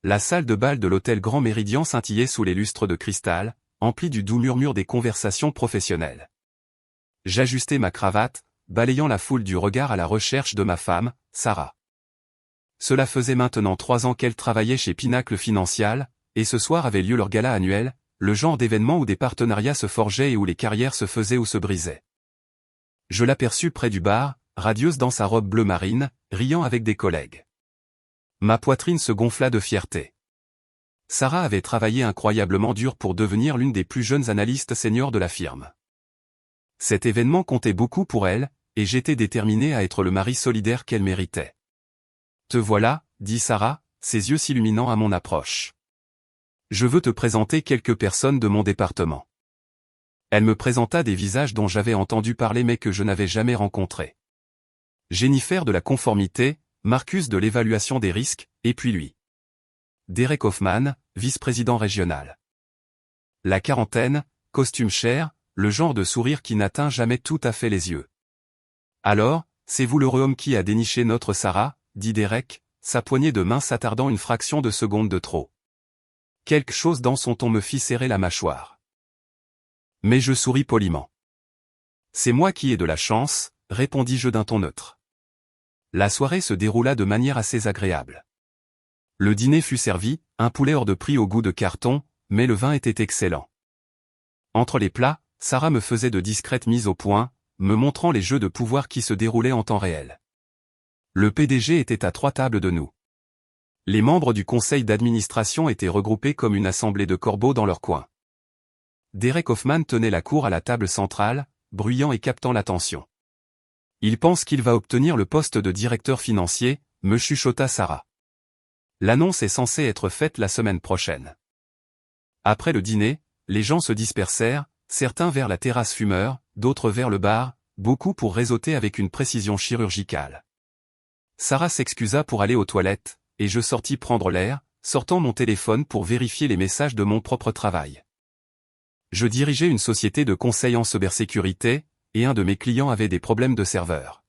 La salle de bal de l'hôtel Grand Méridien scintillait sous les lustres de cristal, emplie du doux murmure des conversations professionnelles. J'ajustai ma cravate, balayant la foule du regard à la recherche de ma femme, Sarah. Cela faisait maintenant 3 ans qu'elle travaillait chez Pinacle Financial, et ce soir avait lieu leur gala annuel, le genre d'événement où des partenariats se forgeaient et où les carrières se faisaient ou se brisaient. Je l'aperçus près du bar, radieuse dans sa robe bleu marine, riant avec des collègues. Ma poitrine se gonfla de fierté. Sarah avait travaillé incroyablement dur pour devenir l'une des plus jeunes analystes seniors de la firme. Cet événement comptait beaucoup pour elle, et j'étais déterminé à être le mari solidaire qu'elle méritait. « Te voilà, » dit Sarah, ses yeux s'illuminant à mon approche. « Je veux te présenter quelques personnes de mon département. » Elle me présenta des visages dont j'avais entendu parler mais que je n'avais jamais rencontrés. Jennifer de la conformité, Marcus de l'évaluation des risques, et puis lui. Derek Hoffman, vice-président régional. La quarantaine, costume cher, le genre de sourire qui n'atteint jamais tout à fait les yeux. « Alors, c'est vous l'heureux homme qui a déniché notre Sarah ?» dit Derek, sa poignée de main s'attardant une fraction de seconde de trop. Quelque chose dans son ton me fit serrer la mâchoire. Mais je souris poliment. « C'est moi qui ai de la chance, » répondis-je d'un ton neutre. La soirée se déroula de manière assez agréable. Le dîner fut servi, un poulet hors de prix au goût de carton, mais le vin était excellent. Entre les plats, Sarah me faisait de discrètes mises au point, me montrant les jeux de pouvoir qui se déroulaient en temps réel. Le PDG était à 3 tables de nous. Les membres du conseil d'administration étaient regroupés comme une assemblée de corbeaux dans leur coin. Derek Hoffman tenait la cour à la table centrale, bruyant et captant l'attention. « Il pense qu'il va obtenir le poste de directeur financier », me chuchota Sarah. L'annonce est censée être faite la semaine prochaine. Après le dîner, les gens se dispersèrent, certains vers la terrasse fumeur, d'autres vers le bar, beaucoup pour réseauter avec une précision chirurgicale. Sarah s'excusa pour aller aux toilettes, et je sortis prendre l'air, sortant mon téléphone pour vérifier les messages de mon propre travail. Je dirigeais une société de conseil en cybersécurité, et un de mes clients avait des problèmes de serveur.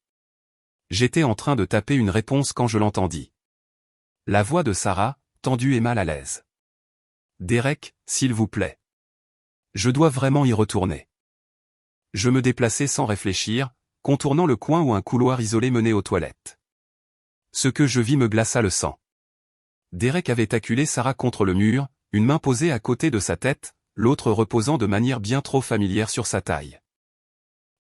J'étais en train de taper une réponse quand je l'entendis. La voix de Sarah, tendue et mal à l'aise. « Derek, s'il vous plaît. Je dois vraiment y retourner. » Je me déplaçai sans réfléchir, contournant le coin où un couloir isolé menait aux toilettes. Ce que je vis me glaça le sang. Derek avait acculé Sarah contre le mur, une main posée à côté de sa tête, l'autre reposant de manière bien trop familière sur sa taille.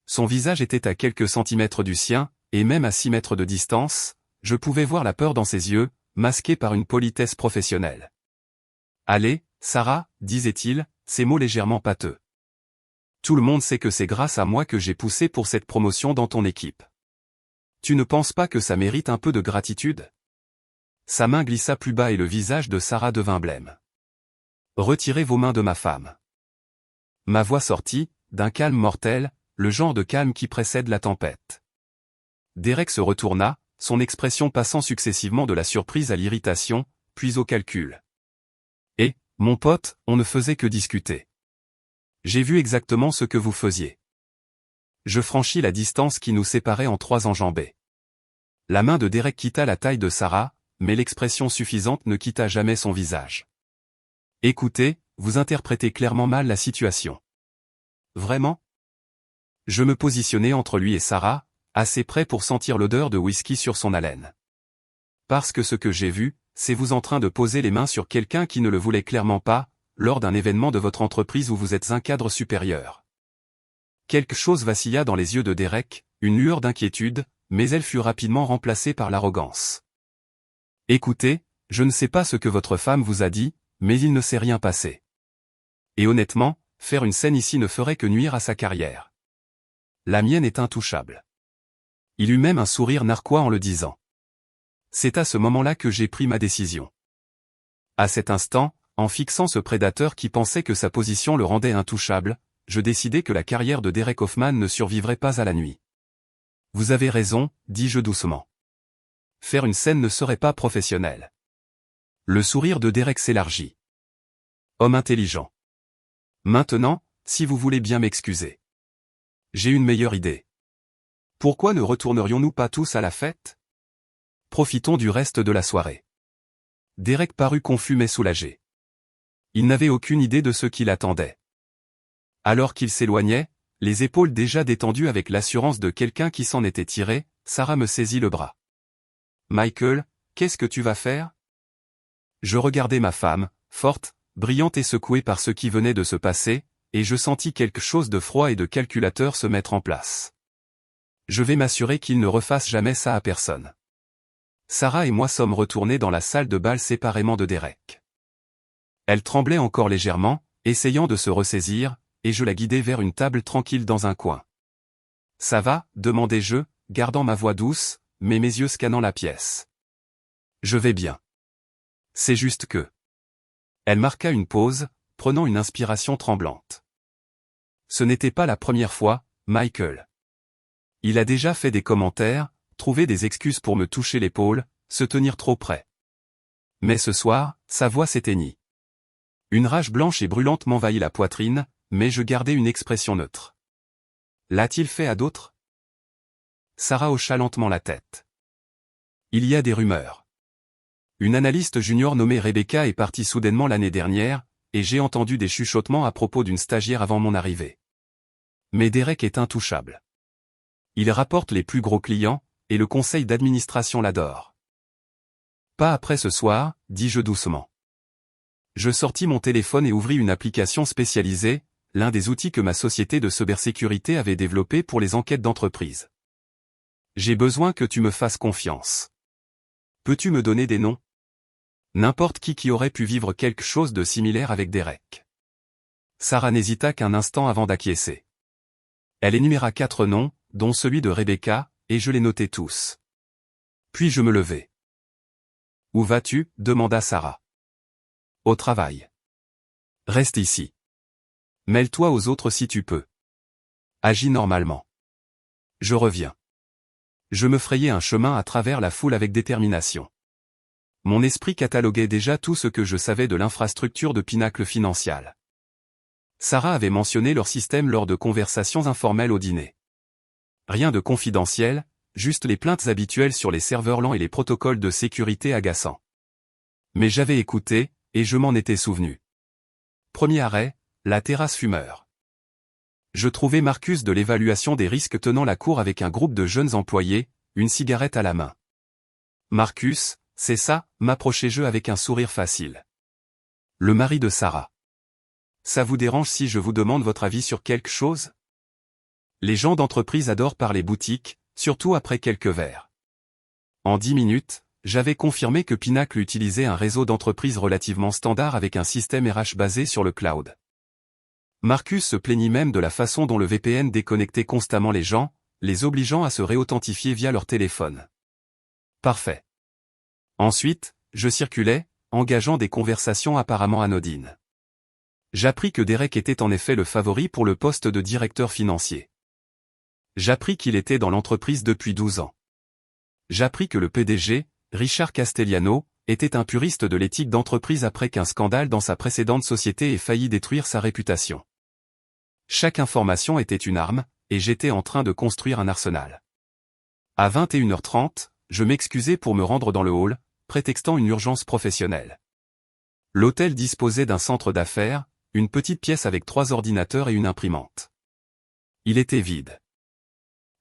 Son visage était à quelques centimètres du sien, et même à 6 mètres de distance, je pouvais voir la peur dans ses yeux, masquée par une politesse professionnelle. « Allez, Sarah, » disait-il, ces mots légèrement pâteux. « Tout le monde sait que c'est grâce à moi que j'ai poussé pour cette promotion dans ton équipe. Tu ne penses pas que ça mérite un peu de gratitude ?» Sa main glissa plus bas et le visage de Sarah devint blême. « Retirez vos mains de ma femme. » Ma voix sortit, d'un calme mortel, le genre de calme qui précède la tempête. Derek se retourna, son expression passant successivement de la surprise à l'irritation, puis au calcul. « Et, mon pote, on ne faisait que discuter. J'ai vu exactement ce que vous faisiez. » Je franchis la distance qui nous séparait en 3 enjambées. La main de Derek quitta la taille de Sarah, mais l'expression suffisante ne quitta jamais son visage. « Écoutez, vous interprétez clairement mal la situation. » « Vraiment ? » Je me positionnai entre lui et Sarah, assez près pour sentir l'odeur de whisky sur son haleine. « Parce que ce que j'ai vu, c'est vous en train de poser les mains sur quelqu'un qui ne le voulait clairement pas, lors d'un événement de votre entreprise où vous êtes un cadre supérieur. » Quelque chose vacilla dans les yeux de Derek, une lueur d'inquiétude, mais elle fut rapidement remplacée par l'arrogance. « Écoutez, je ne sais pas ce que votre femme vous a dit, mais il ne s'est rien passé. Et honnêtement, faire une scène ici ne ferait que nuire à sa carrière. La mienne est intouchable. » Il eut même un sourire narquois en le disant. C'est à ce moment-là que j'ai pris ma décision. À cet instant, en fixant ce prédateur qui pensait que sa position le rendait intouchable, je décidai que la carrière de Derek Hoffman ne survivrait pas à la nuit. « Vous avez raison, » dis-je doucement. « Faire une scène ne serait pas professionnel. » Le sourire de Derek s'élargit. « Homme intelligent. Maintenant, si vous voulez bien m'excuser. J'ai une meilleure idée. Pourquoi ne retournerions-nous pas tous à la fête ? Profitons du reste de la soirée. Derek parut confus mais soulagé. Il n'avait aucune idée de ce qui l'attendait. Alors qu'il s'éloignait, les épaules déjà détendues avec l'assurance de quelqu'un qui s'en était tiré, Sarah me saisit le bras. « Michael, qu'est-ce que tu vas faire ?» Je regardais ma femme, forte, brillante et secouée par ce qui venait de se passer, et je sentis quelque chose de froid et de calculateur se mettre en place. Je vais m'assurer qu'il ne refasse jamais ça à personne. Sarah et moi sommes retournés dans la salle de bal séparément de Derek. Elle tremblait encore légèrement, essayant de se ressaisir, et je la guidai vers une table tranquille dans un coin. « Ça va ?» demandai-je, gardant ma voix douce, mais mes yeux scannant la pièce. « Je vais bien. C'est juste que... » Elle marqua une pause, prenant une inspiration tremblante. « Ce n'était pas la première fois, Michael. Il a déjà fait des commentaires, trouvé des excuses pour me toucher l'épaule, se tenir trop près. Mais ce soir, sa voix s'éteignit. Une rage blanche et brûlante m'envahit la poitrine, mais je gardai une expression neutre. L'a-t-il fait à d'autres ? Sarah hocha lentement la tête. Il y a des rumeurs. Une analyste junior nommée Rebecca est partie soudainement l'année dernière, et j'ai entendu des chuchotements à propos d'une stagiaire avant mon arrivée. Mais Derek est intouchable. Il rapporte les plus gros clients, et le conseil d'administration l'adore. Pas après ce soir, dis-je doucement. Je sortis mon téléphone et ouvris une application spécialisée, l'un des outils que ma société de cybersécurité avait développé pour les enquêtes d'entreprise. J'ai besoin que tu me fasses confiance. Peux-tu me donner des noms ? N'importe qui aurait pu vivre quelque chose de similaire avec Derek. Sarah n'hésita qu'un instant avant d'acquiescer. Elle énuméra 4 noms, dont celui de Rebecca, et je les notai tous. Puis je me levai. « Où vas-tu » demanda Sarah. « Au travail. »« Reste ici. Mêle-toi aux autres si tu peux. Agis normalement. Je reviens. » Je me frayai un chemin à travers la foule avec détermination. Mon esprit cataloguait déjà tout ce que je savais de l'infrastructure de Pinacle Financial. Sarah avait mentionné leur système lors de conversations informelles au dîner. Rien de confidentiel, juste les plaintes habituelles sur les serveurs lents et les protocoles de sécurité agaçants. Mais j'avais écouté, et je m'en étais souvenu. Premier arrêt, la terrasse fumeur. Je trouvais Marcus de l'évaluation des risques tenant la cour avec un groupe de jeunes employés, une cigarette à la main. Marcus, c'est ça, m'approchai-je avec un sourire facile. Le mari de Sarah. Ça vous dérange si je vous demande votre avis sur quelque chose ? Les gens d'entreprise adorent parler boutique, surtout après quelques verres. En 10 minutes, j'avais confirmé que Pinacle utilisait un réseau d'entreprises relativement standard avec un système RH basé sur le cloud. Marcus se plaignit même de la façon dont le VPN déconnectait constamment les gens, les obligeant à se réauthentifier via leur téléphone. Parfait. Ensuite, je circulais, engageant des conversations apparemment anodines. J'appris que Derek était en effet le favori pour le poste de directeur financier. J'appris qu'il était dans l'entreprise depuis 12 ans. J'appris que le PDG, Richard Castellano, était un puriste de l'éthique d'entreprise après qu'un scandale dans sa précédente société ait failli détruire sa réputation. Chaque information était une arme, et j'étais en train de construire un arsenal. À 21h30, je m'excusai pour me rendre dans le hall, prétextant une urgence professionnelle. L'hôtel disposait d'un centre d'affaires, une petite pièce avec 3 ordinateurs et une imprimante. Il était vide.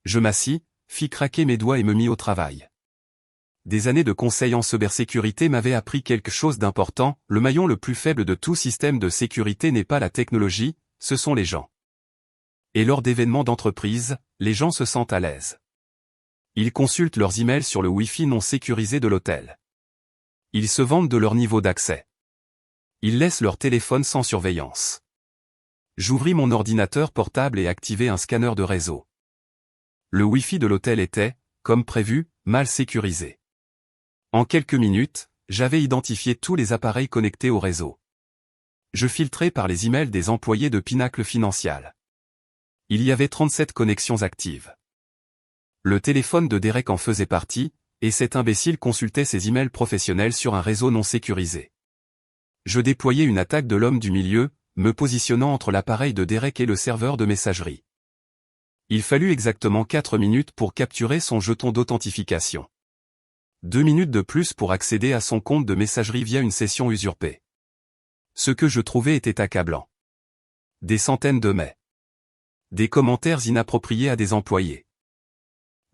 Je m'assis, fis craquer mes doigts et me mis au travail. Des années de conseil en cybersécurité m'avaient appris quelque chose d'important, le maillon le plus faible de tout système de sécurité n'est pas la technologie, ce sont les gens. Et lors d'événements d'entreprise, les gens se sentent à l'aise. Ils consultent leurs emails sur le Wi-Fi non sécurisé de l'hôtel. Ils se vantent de leur niveau d'accès. Ils laissent leur téléphone sans surveillance. J'ouvris mon ordinateur portable et activai un scanner de réseau. Le Wi-Fi de l'hôtel était, comme prévu, mal sécurisé. En quelques minutes, j'avais identifié tous les appareils connectés au réseau. Je filtrai par les emails des employés de Pinacle Financial. Il y avait 37 connexions actives. Le téléphone de Derek en faisait partie, et cet imbécile consultait ses emails professionnels sur un réseau non sécurisé. Je déployai une attaque de l'homme du milieu, me positionnant entre l'appareil de Derek et le serveur de messagerie. Il fallut exactement 4 minutes pour capturer son jeton d'authentification. 2 minutes de plus pour accéder à son compte de messagerie via une session usurpée. Ce que je trouvais était accablant. Des centaines de mails. Des commentaires inappropriés à des employés.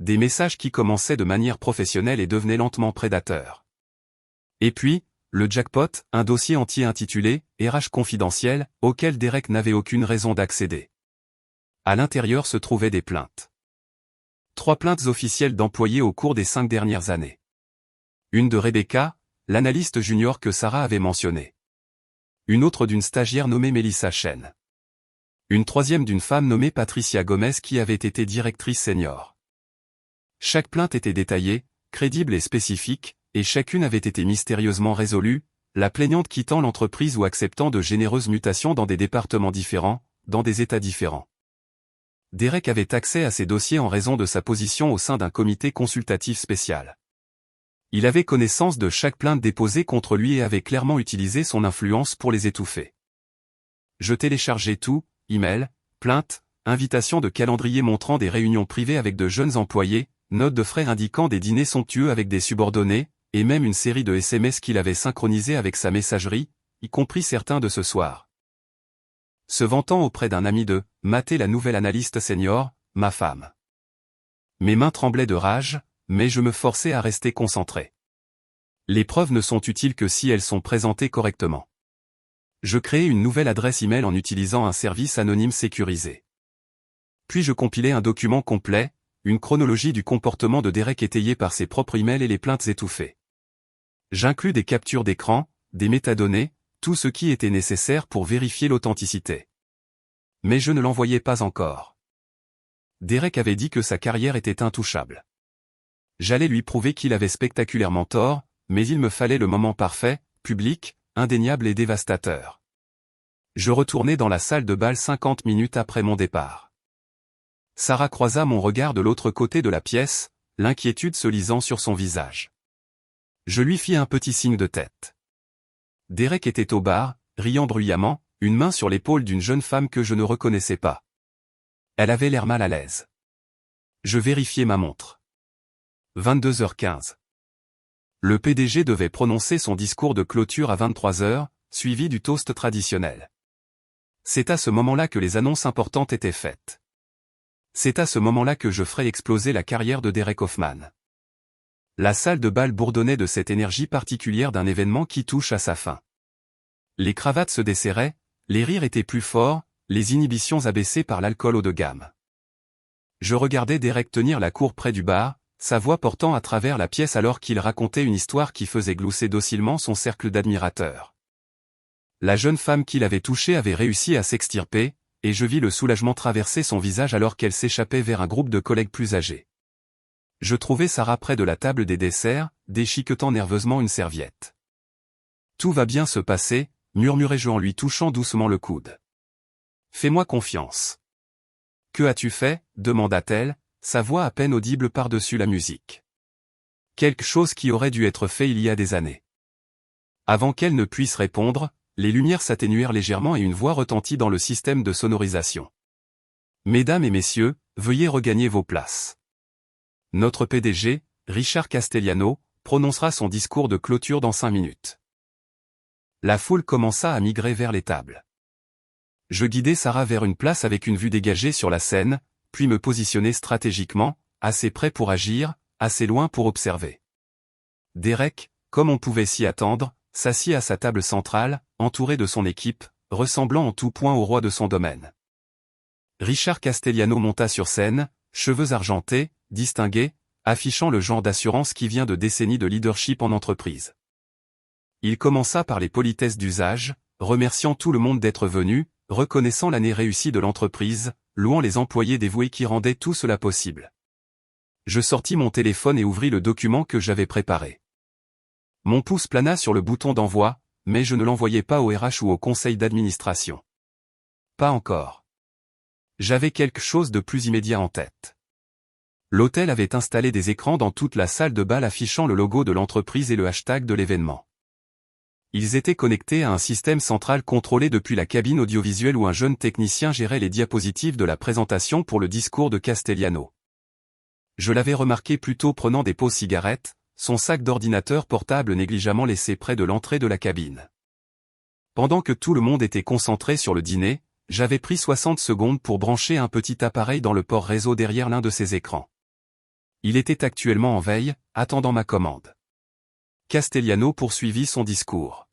Des messages qui commençaient de manière professionnelle et devenaient lentement prédateurs. Et puis, le jackpot, un dossier entier intitulé « RH confidentiel » auquel Derek n'avait aucune raison d'accéder. À l'intérieur se trouvaient des plaintes. 3 plaintes officielles d'employés au cours des 5 dernières années. Une de Rebecca, l'analyste junior que Sarah avait mentionnée. Une autre d'une stagiaire nommée Melissa Chen. Une troisième d'une femme nommée Patricia Gomez qui avait été directrice senior. Chaque plainte était détaillée, crédible et spécifique, et chacune avait été mystérieusement résolue, la plaignante quittant l'entreprise ou acceptant de généreuses mutations dans des départements différents, dans des états différents. Derek avait accès à ces dossiers en raison de sa position au sein d'un comité consultatif spécial. Il avait connaissance de chaque plainte déposée contre lui et avait clairement utilisé son influence pour les étouffer. Je téléchargeais tout, email, plaintes, invitations de calendrier montrant des réunions privées avec de jeunes employés, notes de frais indiquant des dîners somptueux avec des subordonnés, et même une série de SMS qu'il avait synchronisés avec sa messagerie, y compris certains de ce soir. Se vantant auprès d'un ami de « mater la nouvelle analyste senior, ma femme ». Mes mains tremblaient de rage, mais je me forçais à rester concentré. Les preuves ne sont utiles que si elles sont présentées correctement. Je créai une nouvelle adresse email en utilisant un service anonyme sécurisé. Puis je compilai un document complet, une chronologie du comportement de Derek étayé par ses propres emails et les plaintes étouffées. J'inclus des captures d'écran, des métadonnées, tout ce qui était nécessaire pour vérifier l'authenticité. Mais je ne l'envoyais pas encore. Derek avait dit que sa carrière était intouchable. J'allais lui prouver qu'il avait spectaculairement tort, mais il me fallait le moment parfait, public, indéniable et dévastateur. Je retournai dans la salle de bal 50 minutes après mon départ. Sarah croisa mon regard de l'autre côté de la pièce, l'inquiétude se lisant sur son visage. Je lui fis un petit signe de tête. Derek était au bar, riant bruyamment, une main sur l'épaule d'une jeune femme que je ne reconnaissais pas. Elle avait l'air mal à l'aise. Je vérifiai ma montre. 22h15. Le PDG devait prononcer son discours de clôture à 23h, suivi du toast traditionnel. C'est à ce moment-là que les annonces importantes étaient faites. C'est à ce moment-là que je ferai exploser la carrière de Derek Hoffman. La salle de bal bourdonnait de cette énergie particulière d'un événement qui touche à sa fin. Les cravates se desserraient, les rires étaient plus forts, les inhibitions abaissées par l'alcool haut de gamme. Je regardais Derek tenir la cour près du bar, sa voix portant à travers la pièce alors qu'il racontait une histoire qui faisait glousser docilement son cercle d'admirateurs. La jeune femme qu'il avait touchée avait réussi à s'extirper, et je vis le soulagement traverser son visage alors qu'elle s'échappait vers un groupe de collègues plus âgés. Je trouvai Sarah près de la table des desserts, déchiquetant nerveusement une serviette. « Tout va bien se passer », murmurai-je en lui touchant doucement le coude. « Fais-moi confiance. »« Que as-tu fait » demanda-t-elle, sa voix à peine audible par-dessus la musique. Quelque chose qui aurait dû être fait il y a des années. Avant qu'elle ne puisse répondre, les lumières s'atténuèrent légèrement et une voix retentit dans le système de sonorisation. « Mesdames et messieurs, veuillez regagner vos places. » Notre PDG, Richard Castellano, prononcera son discours de clôture dans 5 minutes. La foule commença à migrer vers les tables. Je guidai Sarah vers une place avec une vue dégagée sur la scène, puis me positionnai stratégiquement, assez près pour agir, assez loin pour observer. Derek, comme on pouvait s'y attendre, s'assit à sa table centrale, entouré de son équipe, ressemblant en tout point au roi de son domaine. Richard Castellano monta sur scène, cheveux argentés, distingué, affichant le genre d'assurance qui vient de décennies de leadership en entreprise. Il commença par les politesses d'usage, remerciant tout le monde d'être venu, reconnaissant l'année réussie de l'entreprise, louant les employés dévoués qui rendaient tout cela possible. Je sortis mon téléphone et ouvris le document que j'avais préparé. Mon pouce plana sur le bouton d'envoi, mais je ne l'envoyais pas au RH ou au conseil d'administration. Pas encore. J'avais quelque chose de plus immédiat en tête. L'hôtel avait installé des écrans dans toute la salle de bal affichant le logo de l'entreprise et le hashtag de l'événement. Ils étaient connectés à un système central contrôlé depuis la cabine audiovisuelle où un jeune technicien gérait les diapositives de la présentation pour le discours de Castellano. Je l'avais remarqué plus tôt prenant des pauses cigarettes, son sac d'ordinateur portable négligemment laissé près de l'entrée de la cabine. Pendant que tout le monde était concentré sur le dîner, j'avais pris 60 secondes pour brancher un petit appareil dans le port réseau derrière l'un de ses écrans. Il était actuellement en veille, attendant ma commande. Castellano poursuivit son discours.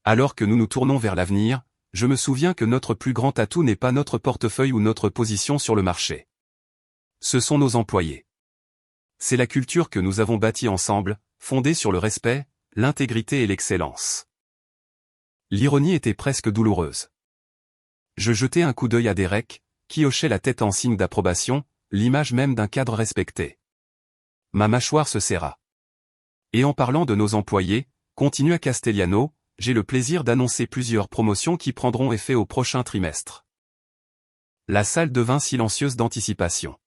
Alors que nous nous tournons vers l'avenir, je me souviens que notre plus grand atout n'est pas notre portefeuille ou notre position sur le marché. Ce sont nos employés. C'est la culture que nous avons bâtie ensemble, fondée sur le respect, l'intégrité et l'excellence. L'ironie était presque douloureuse. Je jetai un coup d'œil à Derek, qui hochait la tête en signe d'approbation, l'image même d'un cadre respecté. Ma mâchoire se serra. Et en parlant de nos employés, continua Castellano, j'ai le plaisir d'annoncer plusieurs promotions qui prendront effet au prochain trimestre. La salle devint silencieuse d'anticipation.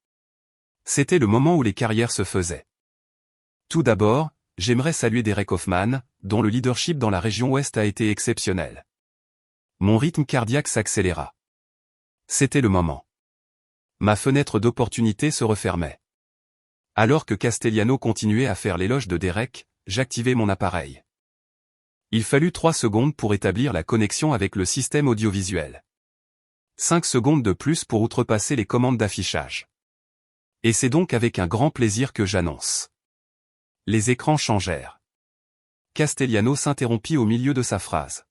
C'était le moment où les carrières se faisaient. Tout d'abord, j'aimerais saluer Derek Hoffman, dont le leadership dans la région Ouest a été exceptionnel. Mon rythme cardiaque s'accéléra. C'était le moment. Ma fenêtre d'opportunité se refermait. Alors que Castellano continuait à faire l'éloge de Derek, j'activai mon appareil. Il fallut 3 secondes pour établir la connexion avec le système audiovisuel. 5 secondes de plus pour outrepasser les commandes d'affichage. Et c'est donc avec un grand plaisir que j'annonce. Les écrans changèrent. Castellano s'interrompit au milieu de sa phrase.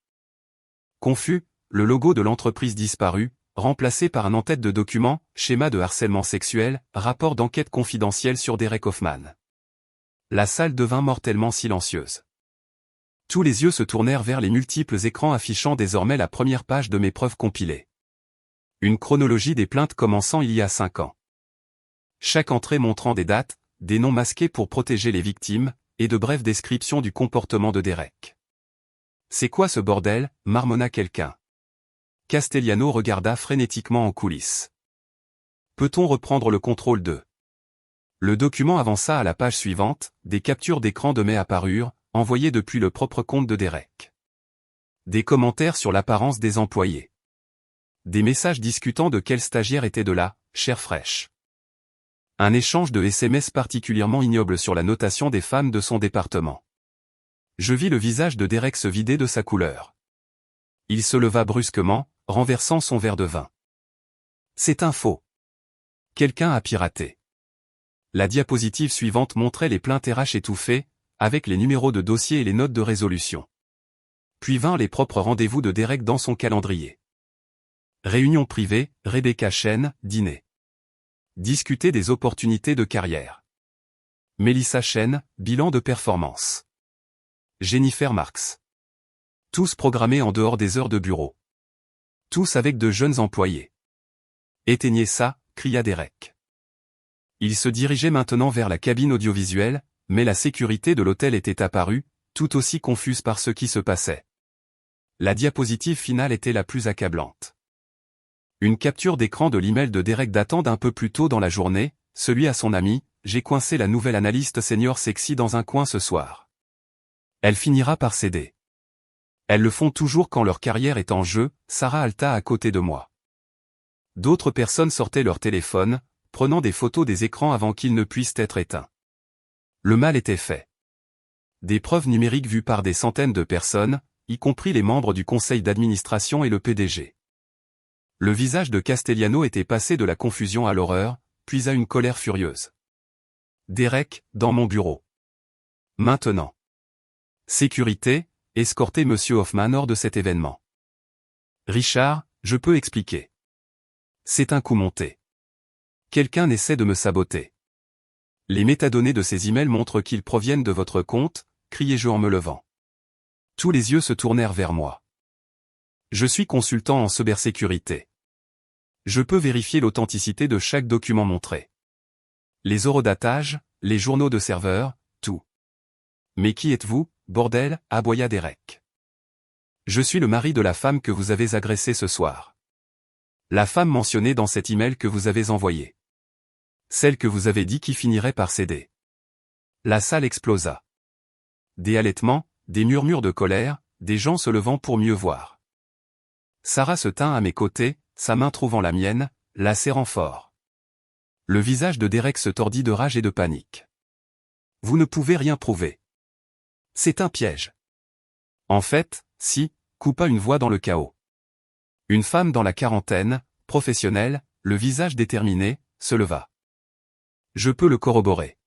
Confus, le logo de l'entreprise disparut, remplacé par un en-tête de document, schéma de harcèlement sexuel, rapport d'enquête confidentielle sur Derek Hoffman. La salle devint mortellement silencieuse. Tous les yeux se tournèrent vers les multiples écrans affichant désormais la première page de mes preuves compilées. Une chronologie des plaintes commençant il y a 5 ans. Chaque entrée montrant des dates, des noms masqués pour protéger les victimes, et de brèves descriptions du comportement de Derek. C'est quoi ce bordel, marmonna quelqu'un. Castellano regarda frénétiquement en coulisses. Peut-on reprendre le contrôle de... Le document avança à la page suivante, des captures d'écran de mai apparurent, envoyées depuis le propre compte de Derek. Des commentaires sur l'apparence des employés. Des messages discutant de quel stagiaire était de la « chair fraîche ». Un échange de SMS particulièrement ignoble sur la notation des femmes de son département. Je vis le visage de Derek se vider de sa couleur. Il se leva brusquement, renversant son verre de vin. C'est un faux. Quelqu'un a piraté. La diapositive suivante montrait les plaintes RH étouffées, avec les numéros de dossier et les notes de résolution. Puis vinrent les propres rendez-vous de Derek dans son calendrier. Réunion privée, Rebecca Chen, dîner. Discuter des opportunités de carrière. Melissa Chen, bilan de performance. Jennifer Marks. Tous programmés en dehors des heures de bureau. Tous avec de jeunes employés. Éteignez ça, cria Derek. Il se dirigeait maintenant vers la cabine audiovisuelle, mais la sécurité de l'hôtel était apparue, tout aussi confuse par ce qui se passait. La diapositive finale était la plus accablante. Une capture d'écran de l'email de Derek datant d'un peu plus tôt dans la journée, celui à son ami, j'ai coincé la nouvelle analyste senior sexy dans un coin ce soir. Elle finira par céder. Elles le font toujours quand leur carrière est en jeu, Sarah halta à côté de moi. D'autres personnes sortaient leur téléphone, prenant des photos des écrans avant qu'ils ne puissent être éteints. Le mal était fait. Des preuves numériques vues par des centaines de personnes, y compris les membres du conseil d'administration et le PDG. Le visage de Castellano était passé de la confusion à l'horreur, puis à une colère furieuse. Derek, dans mon bureau. Maintenant. Sécurité, escortez Monsieur Hoffman hors de cet événement. Richard, je peux expliquer. C'est un coup monté. Quelqu'un essaie de me saboter. Les métadonnées de ces emails montrent qu'ils proviennent de votre compte, criai-je en me levant. Tous les yeux se tournèrent vers moi. Je suis consultant en cybersécurité. Je peux vérifier l'authenticité de chaque document montré. Les horodatages, les journaux de serveurs, tout. Mais qui êtes-vous, bordel, aboya Derek. Je suis le mari de la femme que vous avez agressée ce soir. La femme mentionnée dans cet email que vous avez envoyé. Celle que vous avez dit qui finirait par céder. La salle explosa. Des halètements, des murmures de colère, des gens se levant pour mieux voir. Sarah se tint à mes côtés, sa main trouvant la mienne, la serrant fort. Le visage de Derek se tordit de rage et de panique. Vous ne pouvez rien prouver. C'est un piège. En fait, si, coupa une voix dans le chaos. Une femme dans la quarantaine, professionnelle, le visage déterminé, se leva. Je peux le corroborer.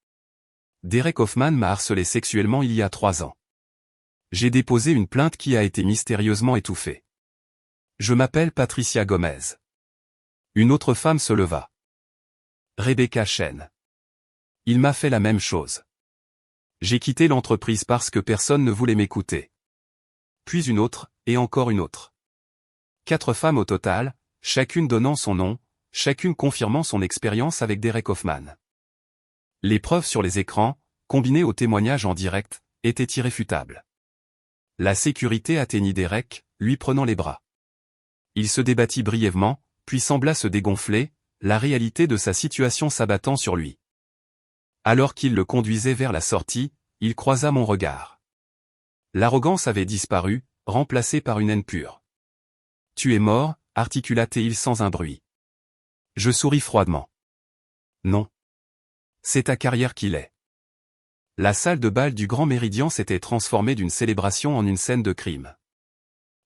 Derek Hoffman m'a harcelé sexuellement il y a 3 ans. J'ai déposé une plainte qui a été mystérieusement étouffée. Je m'appelle Patricia Gomez. Une autre femme se leva. Rebecca Chen. Il m'a fait la même chose. J'ai quitté l'entreprise parce que personne ne voulait m'écouter. Puis une autre, et encore une autre. 4 femmes au total, chacune donnant son nom, chacune confirmant son expérience avec Derek Hoffman. Les preuves sur les écrans, combinées aux témoignages en direct, étaient irréfutables. La sécurité atteignit Derek, lui prenant les bras. Il se débattit brièvement, puis sembla se dégonfler, la réalité de sa situation s'abattant sur lui. Alors qu'il le conduisait vers la sortie, il croisa mon regard. L'arrogance avait disparu, remplacée par une haine pure. « Tu es mort » articula-t-il sans un bruit. Je souris froidement. Non. C'est ta carrière qui l'est. La salle de bal du Grand Méridien s'était transformée d'une célébration en une scène de crime.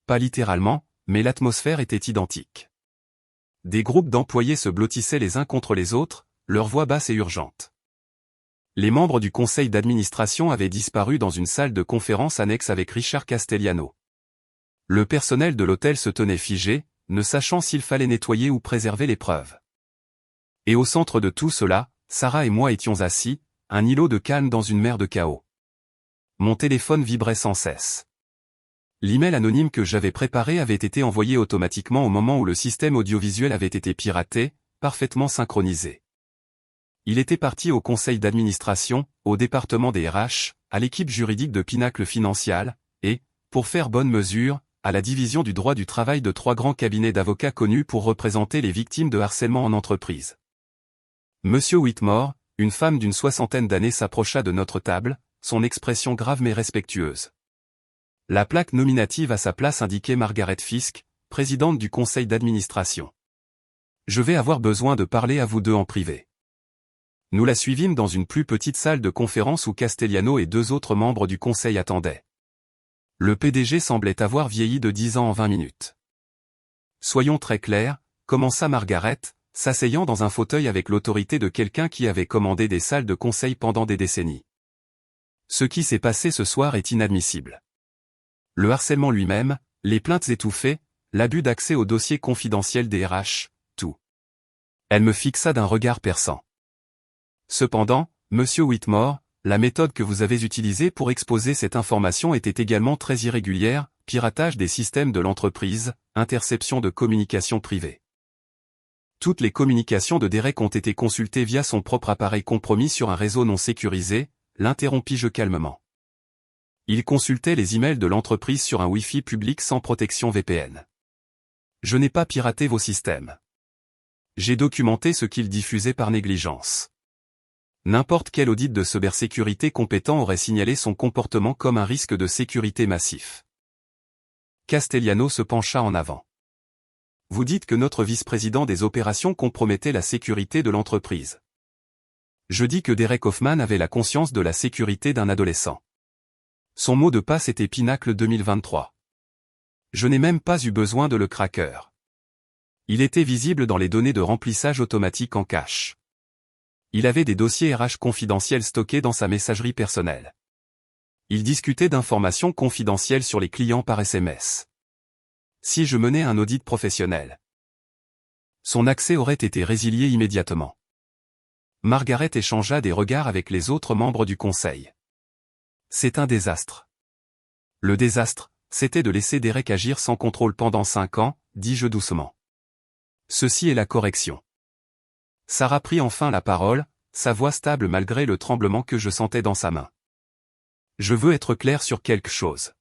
Pas littéralement, mais l'atmosphère était identique. Des groupes d'employés se blottissaient les uns contre les autres, leurs voix basses et urgentes. Les membres du conseil d'administration avaient disparu dans une salle de conférence annexe avec Richard Castellano. Le personnel de l'hôtel se tenait figé, ne sachant s'il fallait nettoyer ou préserver les preuves. Et au centre de tout cela, Sarah et moi étions assis, un îlot de calme dans une mer de chaos. Mon téléphone vibrait sans cesse. L'email anonyme que j'avais préparé avait été envoyé automatiquement au moment où le système audiovisuel avait été piraté, parfaitement synchronisé. Il était parti au conseil d'administration, au département des RH, à l'équipe juridique de Pinacle Financial, et, pour faire bonne mesure, à la division du droit du travail de 3 grands cabinets d'avocats connus pour représenter les victimes de harcèlement en entreprise. Monsieur Whitmore, une femme d'une 60aine d'années s'approcha de notre table, son expression grave mais respectueuse. La plaque nominative à sa place indiquait Margaret Fisk, présidente du conseil d'administration. Je vais avoir besoin de parler à vous deux en privé. Nous la suivîmes dans une plus petite salle de conférence où Castellano et 2 autres membres du conseil attendaient. Le PDG semblait avoir vieilli de 10 ans en 20 minutes. Soyons très clairs, commença Margaret, s'asseyant dans un fauteuil avec l'autorité de quelqu'un qui avait commandé des salles de conseil pendant des décennies. Ce qui s'est passé ce soir est inadmissible. Le harcèlement lui-même, les plaintes étouffées, l'abus d'accès aux dossiers confidentiels des RH, tout. Elle me fixa d'un regard perçant. Cependant, Monsieur Whitmore, la méthode que vous avez utilisée pour exposer cette information était également très irrégulière, piratage des systèmes de l'entreprise, interception de communications privées. Toutes les communications de Derek ont été consultées via son propre appareil compromis sur un réseau non sécurisé, l'interrompis-je calmement. Il consultait les emails de l'entreprise sur un Wi-Fi public sans protection VPN. Je n'ai pas piraté vos systèmes. J'ai documenté ce qu'ils diffusaient par négligence. N'importe quel audit de cybersécurité compétent aurait signalé son comportement comme un risque de sécurité massif. Castellano se pencha en avant. Vous dites que notre vice-président des opérations compromettait la sécurité de l'entreprise. Je dis que Derek Hoffman avait la conscience de la sécurité d'un adolescent. Son mot de passe était Pinacle 2023. Je n'ai même pas eu besoin de le cracker. Il était visible dans les données de remplissage automatique en cache. Il avait des dossiers RH confidentiels stockés dans sa messagerie personnelle. Il discutait d'informations confidentielles sur les clients par SMS. Si je menais un audit professionnel, son accès aurait été résilié immédiatement. Margaret échangea des regards avec les autres membres du conseil. C'est un désastre. Le désastre, c'était de laisser Derek agir sans contrôle pendant 5 ans, dis-je doucement. Ceci est la correction. Sarah prit enfin la parole, sa voix stable malgré le tremblement que je sentais dans sa main. Je veux être clair sur quelque chose.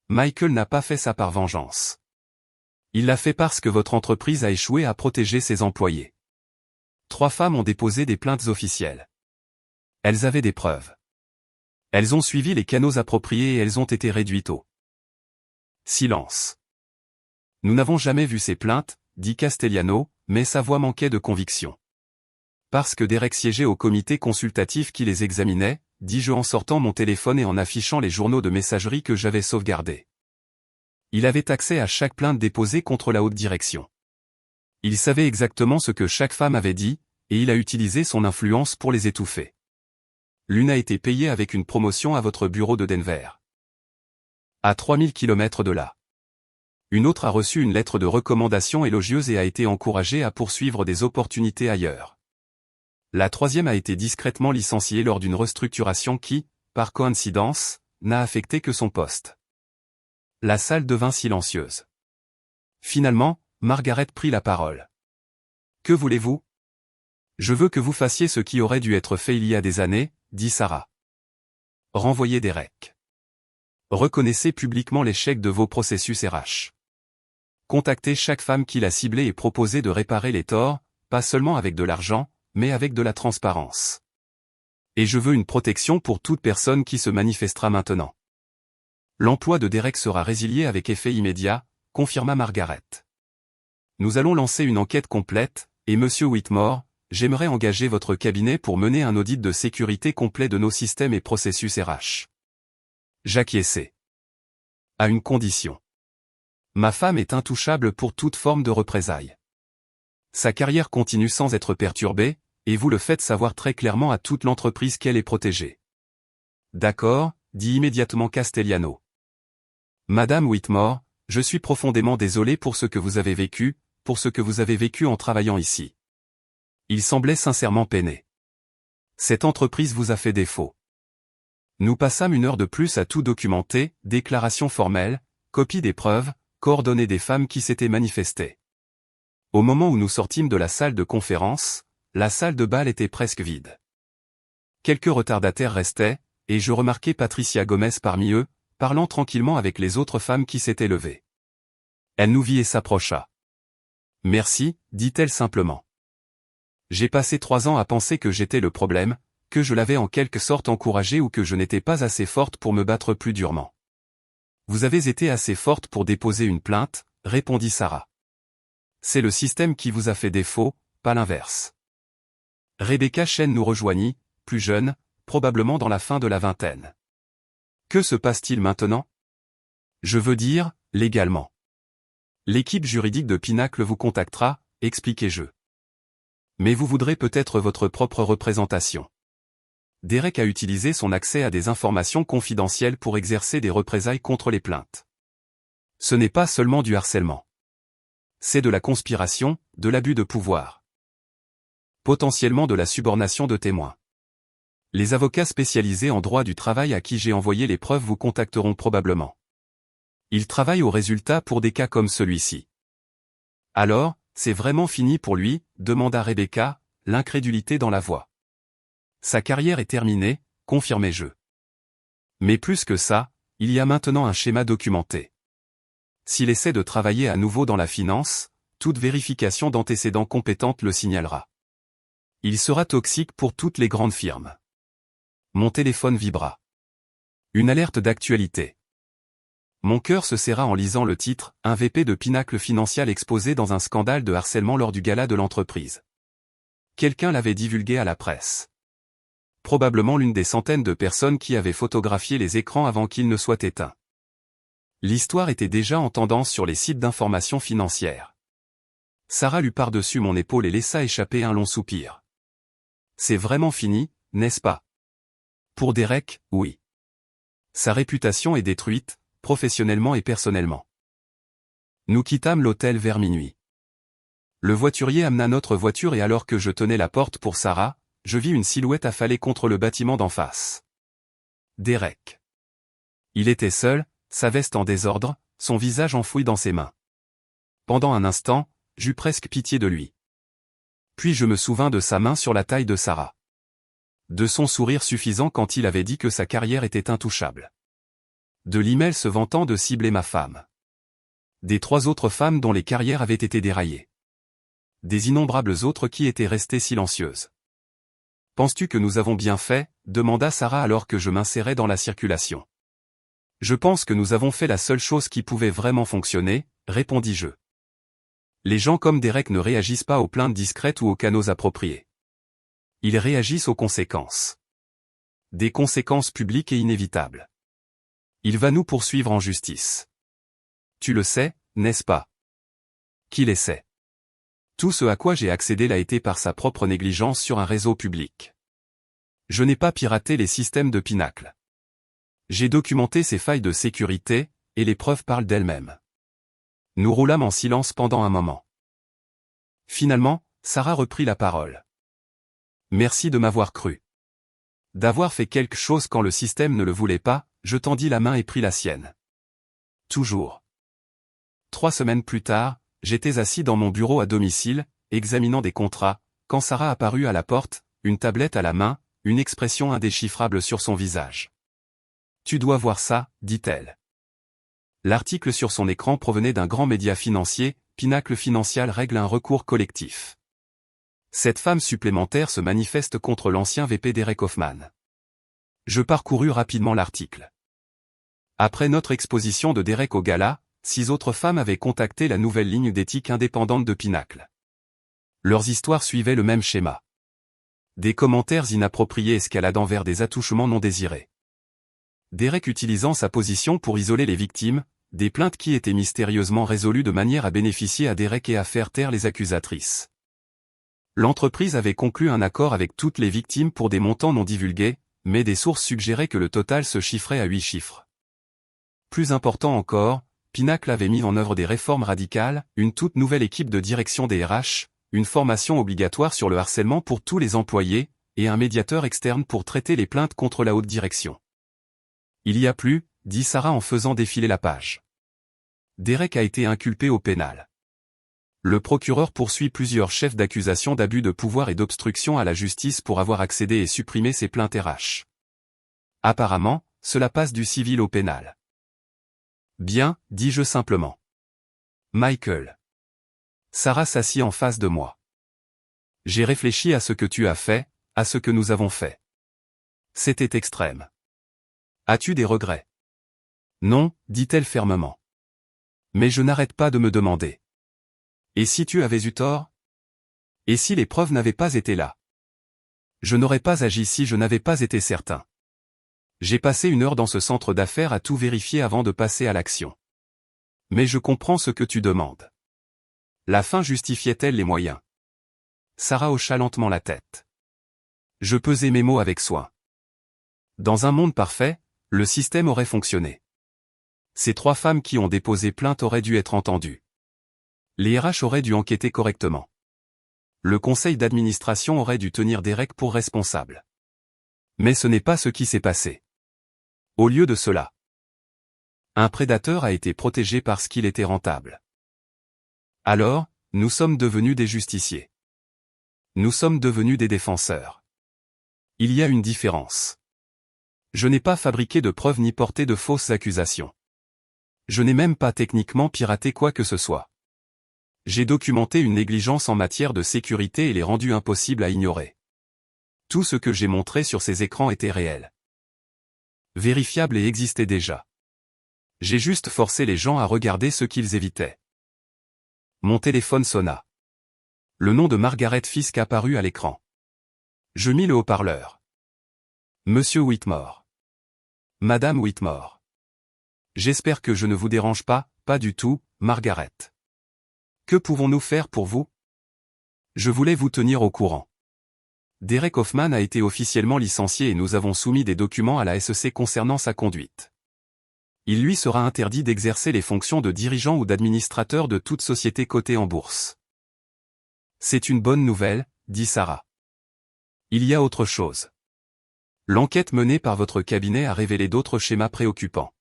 Michael n'a pas fait ça par vengeance. Il l'a fait parce que votre entreprise a échoué à protéger ses employés. 3 femmes ont déposé des plaintes officielles. Elles avaient des preuves. Elles ont suivi les canaux appropriés et elles ont été réduites au silence. Nous n'avons jamais vu ces plaintes, dit Castellano, mais sa voix manquait de conviction. Parce que Derek siégeait au comité consultatif qui les examinait, dis-je en sortant mon téléphone et en affichant les journaux de messagerie que j'avais sauvegardés. Il avait accès à chaque plainte déposée contre la haute direction. Il savait exactement ce que chaque femme avait dit, et il a utilisé son influence pour les étouffer. L'une a été payée avec une promotion à votre bureau de Denver. À 3000 km de là. Une autre a reçu une lettre de recommandation élogieuse et a été encouragée à poursuivre des opportunités ailleurs. La troisième a été discrètement licenciée lors d'une restructuration qui, par coïncidence, n'a affecté que son poste. La salle devint silencieuse. Finalement, Margaret prit la parole. « Que voulez-vous ? Je veux que vous fassiez ce qui aurait dû être fait il y a des années, dit Sarah. Renvoyez Derek. Reconnaissez publiquement l'échec de vos processus RH. Contactez chaque femme qui l'a ciblée et proposez de réparer les torts, pas seulement avec de l'argent, mais avec de la transparence. Et je veux une protection pour toute personne qui se manifestera maintenant. L'emploi de Derek sera résilié avec effet immédiat, confirma Margaret. Nous allons lancer une enquête complète, et Monsieur Whitmore, j'aimerais engager votre cabinet pour mener un audit de sécurité complet de nos systèmes et processus RH. J'acquiesçai. À une condition. Ma femme est intouchable pour toute forme de représailles. Sa carrière continue sans être perturbée, et vous le faites savoir très clairement à toute l'entreprise qu'elle est protégée. D'accord, dit immédiatement Castellano. Madame Whitmore, je suis profondément désolé pour ce que vous avez vécu, pour ce que vous avez vécu en travaillant ici. Il semblait sincèrement peiné. Cette entreprise vous a fait défaut. Nous passâmes 1 heure de plus à tout documenter, déclaration formelle, copie des preuves, coordonnées des femmes qui s'étaient manifestées. Au moment où nous sortîmes de la salle de conférence, la salle de bal était presque vide. Quelques retardataires restaient, et je remarquai Patricia Gomez parmi eux, parlant tranquillement avec les autres femmes qui s'étaient levées. Elle nous vit et s'approcha. « Merci, dit-elle simplement. J'ai passé 3 ans à penser que j'étais le problème, que je l'avais en quelque sorte encouragée ou que je n'étais pas assez forte pour me battre plus durement. Vous avez été assez forte pour déposer une plainte, répondit Sarah. C'est le système qui vous a fait défaut, pas l'inverse. Rebecca Chen nous rejoignit, plus jeune, probablement dans la fin de la vingtaine. Que se passe-t-il maintenant? Je veux dire, légalement. L'équipe juridique de Pinacle vous contactera, expliquai-je. Mais vous voudrez peut-être votre propre représentation. Derek a utilisé son accès à des informations confidentielles pour exercer des représailles contre les plaintes. Ce n'est pas seulement du harcèlement. C'est de la conspiration, de l'abus de pouvoir. Potentiellement de la subornation de témoins. Les avocats spécialisés en droit du travail à qui j'ai envoyé les preuves vous contacteront probablement. Ils travaillent au résultat pour des cas comme celui-ci. Alors, c'est vraiment fini pour lui, demanda Rebecca, l'incrédulité dans la voix. Sa carrière est terminée, confirmai-je. Mais plus que ça, il y a maintenant un schéma documenté. S'il essaie de travailler à nouveau dans la finance, toute vérification d'antécédents compétente le signalera. Il sera toxique pour toutes les grandes firmes. Mon téléphone vibra. Une alerte d'actualité. Mon cœur se serra en lisant le titre « Un VP de Pinacle Financial exposé dans un scandale de harcèlement lors du gala de l'entreprise ». Quelqu'un l'avait divulgué à la presse. Probablement l'une des centaines de personnes qui avaient photographié les écrans avant qu'ils ne soient éteints. L'histoire était déjà en tendance sur les sites d'information financière. Sarah lut par-dessus mon épaule et laissa échapper un long soupir. C'est vraiment fini, n'est-ce pas? Pour Derek, oui. Sa réputation est détruite, professionnellement et personnellement. Nous quittâmes l'hôtel vers minuit. Le voiturier amena notre voiture et alors que je tenais la porte pour Sarah, je vis une silhouette affalée contre le bâtiment d'en face. Derek. Il était seul, sa veste en désordre, son visage enfoui dans ses mains. Pendant un instant, j'eus presque pitié de lui. Puis je me souvins de sa main sur la taille de Sarah. De son sourire suffisant quand il avait dit que sa carrière était intouchable. De l'email se vantant de cibler ma femme. Des 3 autres femmes dont les carrières avaient été déraillées. Des innombrables autres qui étaient restées silencieuses. Penses-tu que nous avons bien fait? Demanda Sarah alors que je m'insérais dans la circulation. Je pense que nous avons fait la seule chose qui pouvait vraiment fonctionner, répondis-je. Les gens comme Derek ne réagissent pas aux plaintes discrètes ou aux canaux appropriés. Ils réagissent aux conséquences. Des conséquences publiques et inévitables. Il va nous poursuivre en justice. Tu le sais, n'est-ce pas? Qui les sait? Tout ce à quoi j'ai accédé l'a été par sa propre négligence sur un réseau public. Je n'ai pas piraté les systèmes de Pinacle. J'ai documenté ces failles de sécurité, et les preuves parlent d'elles-mêmes. Nous roulâmes en silence pendant un moment. Finalement, Sarah reprit la parole. Merci de m'avoir cru. D'avoir fait quelque chose quand le système ne le voulait pas, je tendis la main et pris la sienne. Toujours. 3 semaines plus tard, j'étais assis dans mon bureau à domicile, examinant des contrats, quand Sarah apparut à la porte, une tablette à la main, une expression indéchiffrable sur son visage. Tu dois voir ça, dit-elle. L'article sur son écran provenait d'un grand média financier, Pinacle Financial règle un recours collectif. Cette femme supplémentaire se manifeste contre l'ancien VP Derek Hoffman. Je parcourus rapidement l'article. Après notre exposition de Derek au gala, 6 autres femmes avaient contacté la nouvelle ligne d'éthique indépendante de Pinacle. Leurs histoires suivaient le même schéma. Des commentaires inappropriés escaladant vers des attouchements non désirés. Derek utilisant sa position pour isoler les victimes, des plaintes qui étaient mystérieusement résolues de manière à bénéficier à Derek et à faire taire les accusatrices. L'entreprise avait conclu un accord avec toutes les victimes pour des montants non divulgués, mais des sources suggéraient que le total se chiffrait à 8 chiffres. Plus important encore, Pinacle avait mis en œuvre des réformes radicales, une toute nouvelle équipe de direction des RH, une formation obligatoire sur le harcèlement pour tous les employés, et un médiateur externe pour traiter les plaintes contre la haute direction. Il y a plus, dit Sarah en faisant défiler la page. Derek a été inculpé au pénal. Le procureur poursuit plusieurs chefs d'accusation d'abus de pouvoir et d'obstruction à la justice pour avoir accédé et supprimé ces plaintes RH. Apparemment, cela passe du civil au pénal. Bien, dis-je simplement. Michael. Sarah s'assit en face de moi. J'ai réfléchi à ce que tu as fait, à ce que nous avons fait. C'était extrême. As-tu des regrets? Non, dit-elle fermement. Mais je n'arrête pas de me demander. Et si tu avais eu tort? Et si les preuves n'avaient pas été là? Je n'aurais pas agi si je n'avais pas été certain. J'ai passé 1 heure dans ce centre d'affaires à tout vérifier avant de passer à l'action. Mais je comprends ce que tu demandes. La fin justifiait-elle les moyens? Sarah hocha lentement la tête. Je pesai mes mots avec soin. Dans un monde parfait, le système aurait fonctionné. Ces 3 femmes qui ont déposé plainte auraient dû être entendues. Les RH auraient dû enquêter correctement. Le conseil d'administration aurait dû tenir Derek pour responsable. Mais ce n'est pas ce qui s'est passé. Au lieu de cela, un prédateur a été protégé parce qu'il était rentable. Alors, nous sommes devenus des justiciers. Nous sommes devenus des défenseurs. Il y a une différence. Je n'ai pas fabriqué de preuves ni porté de fausses accusations. Je n'ai même pas techniquement piraté quoi que ce soit. J'ai documenté une négligence en matière de sécurité et l'ai rendue impossible à ignorer. Tout ce que j'ai montré sur ces écrans était réel. Vérifiable et existait déjà. J'ai juste forcé les gens à regarder ce qu'ils évitaient. Mon téléphone sonna. Le nom de Margaret Fisk apparut à l'écran. Je mis le haut-parleur. Monsieur Whitmore. Madame Whitmore. J'espère que je ne vous dérange pas, pas du tout, Margaret. Que pouvons-nous faire pour vous? Je voulais vous tenir au courant. Derek Hoffman a été officiellement licencié et nous avons soumis des documents à la SEC concernant sa conduite. Il lui sera interdit d'exercer les fonctions de dirigeant ou d'administrateur de toute société cotée en bourse. C'est une bonne nouvelle, dit Sarah. Il y a autre chose. L'enquête menée par votre cabinet a révélé d'autres schémas préoccupants.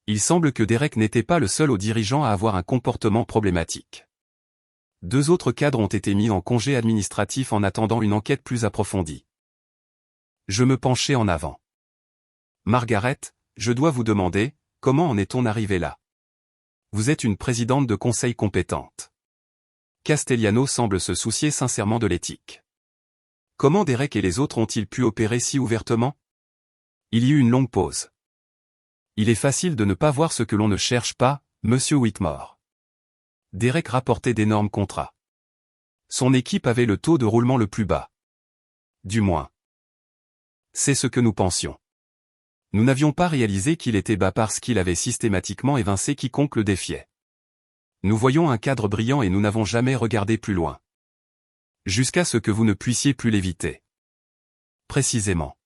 Il semble que Derek n'était pas le seul aux dirigeants à avoir un comportement problématique. 2 autres cadres ont été mis en congé administratif en attendant une enquête plus approfondie. Je me penchai en avant. Margaret, je dois vous demander, comment en est-on arrivé là? Vous êtes une présidente de conseil compétente. Castellano semble se soucier sincèrement de l'éthique. Comment Derek et les autres ont-ils pu opérer si ouvertement? Il y eut une longue pause. Il est facile de ne pas voir ce que l'on ne cherche pas, Monsieur Whitmore. Derek rapportait d'énormes contrats. Son équipe avait le taux de roulement le plus bas. Du moins. C'est ce que nous pensions. Nous n'avions pas réalisé qu'il était bas parce qu'il avait systématiquement évincé quiconque le défiait. Nous voyions un cadre brillant et nous n'avons jamais regardé plus loin. Jusqu'à ce que vous ne puissiez plus l'éviter. Précisément.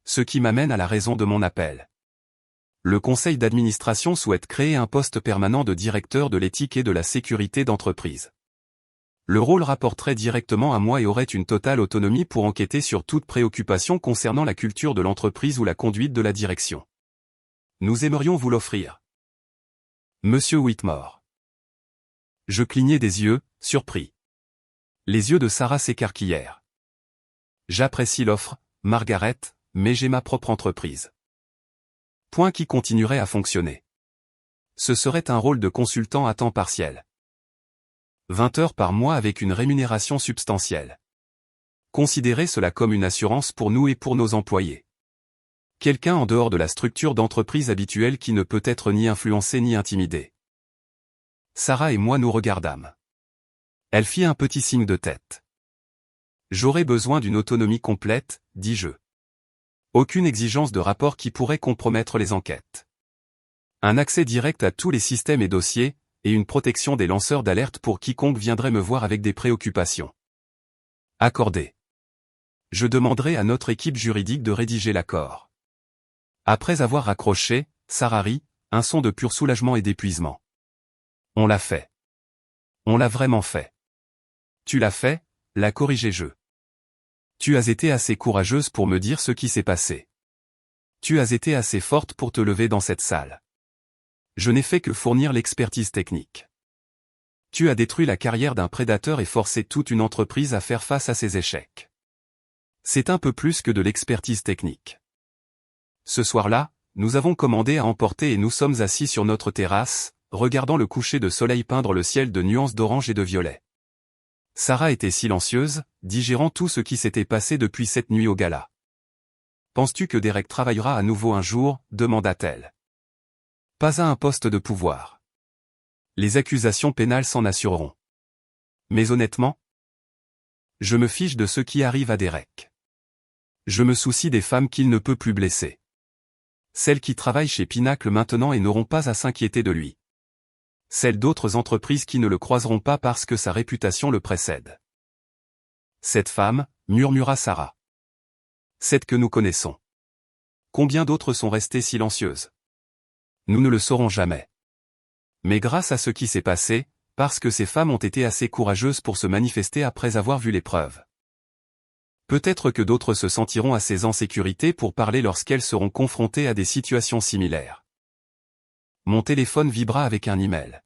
Ce qui m'amène à la raison de mon appel. Le conseil d'administration souhaite créer un poste permanent de directeur de l'éthique et de la sécurité d'entreprise. Le rôle rapporterait directement à moi et aurait une totale autonomie pour enquêter sur toute préoccupation concernant la culture de l'entreprise ou la conduite de la direction. Nous aimerions vous l'offrir. Monsieur Whitmore. Je clignai des yeux, surpris. Les yeux de Sarah s'écarquillèrent. J'apprécie l'offre, Margaret, mais j'ai ma propre entreprise. Point qui continuerait à fonctionner. Ce serait un rôle de consultant à temps partiel. 20 heures par mois avec une rémunération substantielle. Considérez cela comme une assurance pour nous et pour nos employés. Quelqu'un en dehors de la structure d'entreprise habituelle qui ne peut être ni influencé ni intimidé. Sarah et moi nous regardâmes. Elle fit un petit signe de tête. J'aurais besoin d'une autonomie complète, dis-je. Aucune exigence de rapport qui pourrait compromettre les enquêtes. Un accès direct à tous les systèmes et dossiers, et une protection des lanceurs d'alerte pour quiconque viendrait me voir avec des préoccupations. Accordé. Je demanderai à notre équipe juridique de rédiger l'accord. Après avoir raccroché, Sarah rit, un son de pur soulagement et d'épuisement. On l'a fait. On l'a vraiment fait. Tu l'as fait, la corrigé-je. Tu as été assez courageuse pour me dire ce qui s'est passé. Tu as été assez forte pour te lever dans cette salle. Je n'ai fait que fournir l'expertise technique. Tu as détruit la carrière d'un prédateur et forcé toute une entreprise à faire face à ses échecs. C'est un peu plus que de l'expertise technique. Ce soir-là, nous avons commandé à emporter et nous sommes assis sur notre terrasse, regardant le coucher de soleil peindre le ciel de nuances d'orange et de violet. Sarah était silencieuse, digérant tout ce qui s'était passé depuis cette nuit au gala. « Penses-tu que Derek travaillera à nouveau un jour » demanda-t-elle. Pas à un poste de pouvoir. Les accusations pénales s'en assureront. Mais honnêtement, je me fiche de ce qui arrive à Derek. Je me soucie des femmes qu'il ne peut plus blesser. Celles qui travaillent chez Pinacle maintenant et n'auront pas à s'inquiéter de lui. Celles d'autres entreprises qui ne le croiseront pas parce que sa réputation le précède. Cette femme, murmura Sarah. Cette que nous connaissons. Combien d'autres sont restées silencieuses? Nous ne le saurons jamais. Mais grâce à ce qui s'est passé, parce que ces femmes ont été assez courageuses pour se manifester après avoir vu les preuves. Peut-être que d'autres se sentiront assez en sécurité pour parler lorsqu'elles seront confrontées à des situations similaires. Mon téléphone vibra avec un email.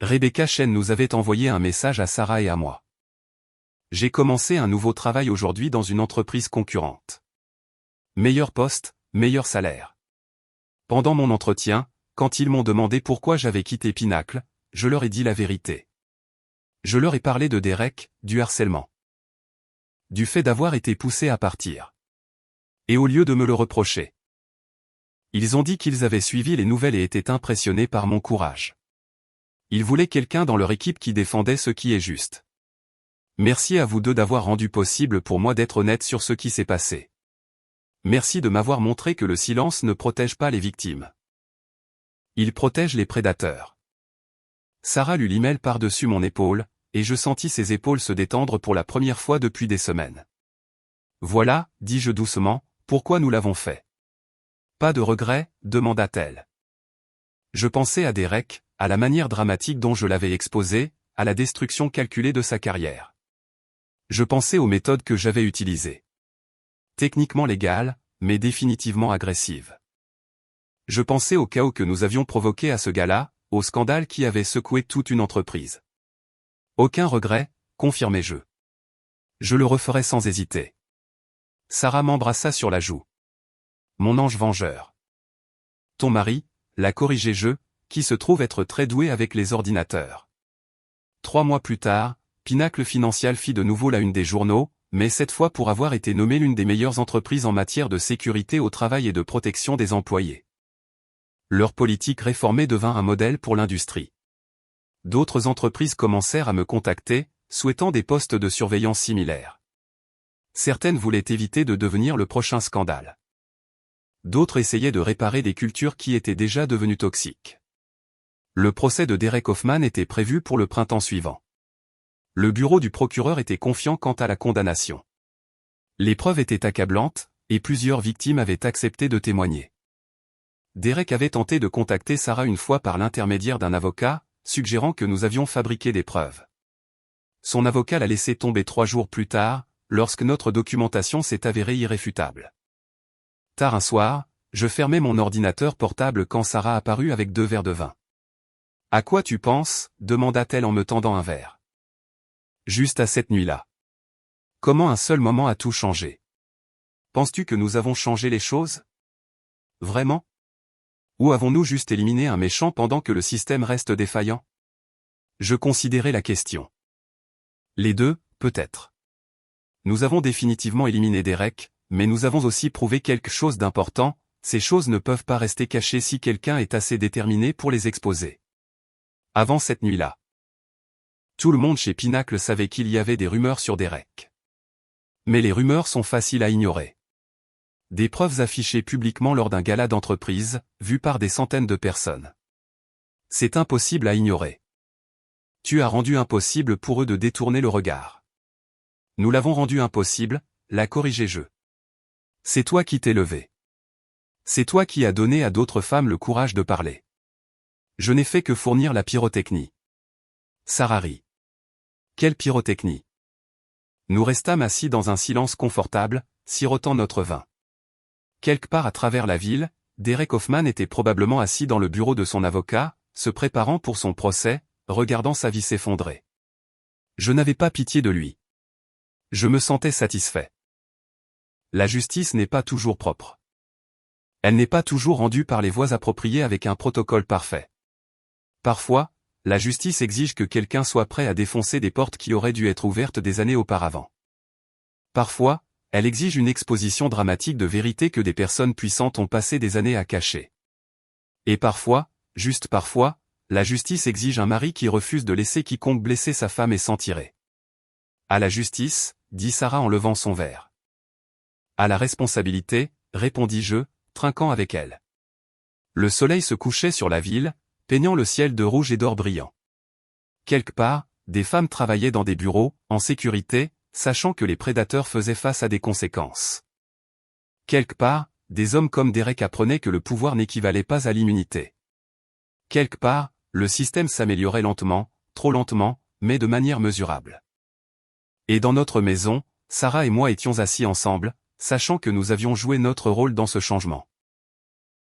Rebecca Chen nous avait envoyé un message à Sarah et à moi. J'ai commencé un nouveau travail aujourd'hui dans une entreprise concurrente. Meilleur poste, meilleur salaire. Pendant mon entretien, quand ils m'ont demandé pourquoi j'avais quitté Pinacle, je leur ai dit la vérité. Je leur ai parlé de Derek, du harcèlement. Du fait d'avoir été poussé à partir. Et au lieu de me le reprocher. Ils ont dit qu'ils avaient suivi les nouvelles et étaient impressionnés par mon courage. Ils voulaient quelqu'un dans leur équipe qui défendait ce qui est juste. Merci à vous deux d'avoir rendu possible pour moi d'être honnête sur ce qui s'est passé. Merci de m'avoir montré que le silence ne protège pas les victimes. Il protège les prédateurs. Sarah lut l'email par-dessus mon épaule, et je sentis ses épaules se détendre pour la première fois depuis des semaines. Voilà, dis-je doucement, pourquoi nous l'avons fait. Pas de regret, demanda-t-elle. Je pensais à Derek, à la manière dramatique dont je l'avais exposé, à la destruction calculée de sa carrière. Je pensais aux méthodes que j'avais utilisées. Techniquement légales, mais définitivement agressives. Je pensais au chaos que nous avions provoqué à ce gala, au scandale qui avait secoué toute une entreprise. Aucun regret, confirmai-je. Je le referai sans hésiter. Sarah m'embrassa sur la joue. Mon ange vengeur. Ton mari, l'a corrigé-je, qui se trouve être très doué avec les ordinateurs. 3 mois plus tard, Pinacle Financial fit de nouveau la une des journaux, mais cette fois pour avoir été nommée l'une des meilleures entreprises en matière de sécurité au travail et de protection des employés. Leur politique réformée devint un modèle pour l'industrie. D'autres entreprises commencèrent à me contacter, souhaitant des postes de surveillance similaires. Certaines voulaient éviter de devenir le prochain scandale. D'autres essayaient de réparer des cultures qui étaient déjà devenues toxiques. Le procès de Derek Hoffman était prévu pour le printemps suivant. Le bureau du procureur était confiant quant à la condamnation. Les preuves étaient accablantes, et plusieurs victimes avaient accepté de témoigner. Derek avait tenté de contacter Sarah une fois par l'intermédiaire d'un avocat, suggérant que nous avions fabriqué des preuves. Son avocat l'a laissé tomber 3 jours plus tard, lorsque notre documentation s'est avérée irréfutable. Tard un soir, je fermais mon ordinateur portable quand Sarah apparut avec 2 verres de vin. « À quoi tu penses » demanda-t-elle en me tendant un verre. Juste à cette nuit-là. Comment un seul moment a tout changé? Penses-tu que nous avons changé les choses? Vraiment? Ou avons-nous juste éliminé un méchant pendant que le système reste défaillant? Je considérais la question. Les deux, peut-être. Nous avons définitivement éliminé Derek, mais nous avons aussi prouvé quelque chose d'important, ces choses ne peuvent pas rester cachées si quelqu'un est assez déterminé pour les exposer. Avant cette nuit-là. Tout le monde chez Pinnacle savait qu'il y avait des rumeurs sur Derek. Mais les rumeurs sont faciles à ignorer. Des preuves affichées publiquement lors d'un gala d'entreprise, vu par des centaines de personnes. C'est impossible à ignorer. Tu as rendu impossible pour eux de détourner le regard. Nous l'avons rendu impossible, l'a corrigé je. C'est toi qui t'es levé. C'est toi qui as donné à d'autres femmes le courage de parler. Je n'ai fait que fournir la pyrotechnie. Sarah rit. Quelle pyrotechnie? Nous restâmes assis dans un silence confortable, sirotant notre vin. Quelque part à travers la ville, Derek Hoffman était probablement assis dans le bureau de son avocat, se préparant pour son procès, regardant sa vie s'effondrer. Je n'avais pas pitié de lui. Je me sentais satisfait. La justice n'est pas toujours propre. Elle n'est pas toujours rendue par les voies appropriées avec un protocole parfait. Parfois, la justice exige que quelqu'un soit prêt à défoncer des portes qui auraient dû être ouvertes des années auparavant. Parfois, elle exige une exposition dramatique de vérité que des personnes puissantes ont passé des années à cacher. Et parfois, juste parfois, la justice exige un mari qui refuse de laisser quiconque blesser sa femme et s'en tirer. À la justice, dit Sarah en levant son verre. À la responsabilité, répondis-je, trinquant avec elle. Le soleil se couchait sur la ville, peignant le ciel de rouge et d'or brillant. Quelque part, des femmes travaillaient dans des bureaux, en sécurité, sachant que les prédateurs faisaient face à des conséquences. Quelque part, des hommes comme Derek apprenaient que le pouvoir n'équivalait pas à l'immunité. Quelque part, le système s'améliorait lentement, trop lentement, mais de manière mesurable. Et dans notre maison, Sarah et moi étions assis ensemble, sachant que nous avions joué notre rôle dans ce changement.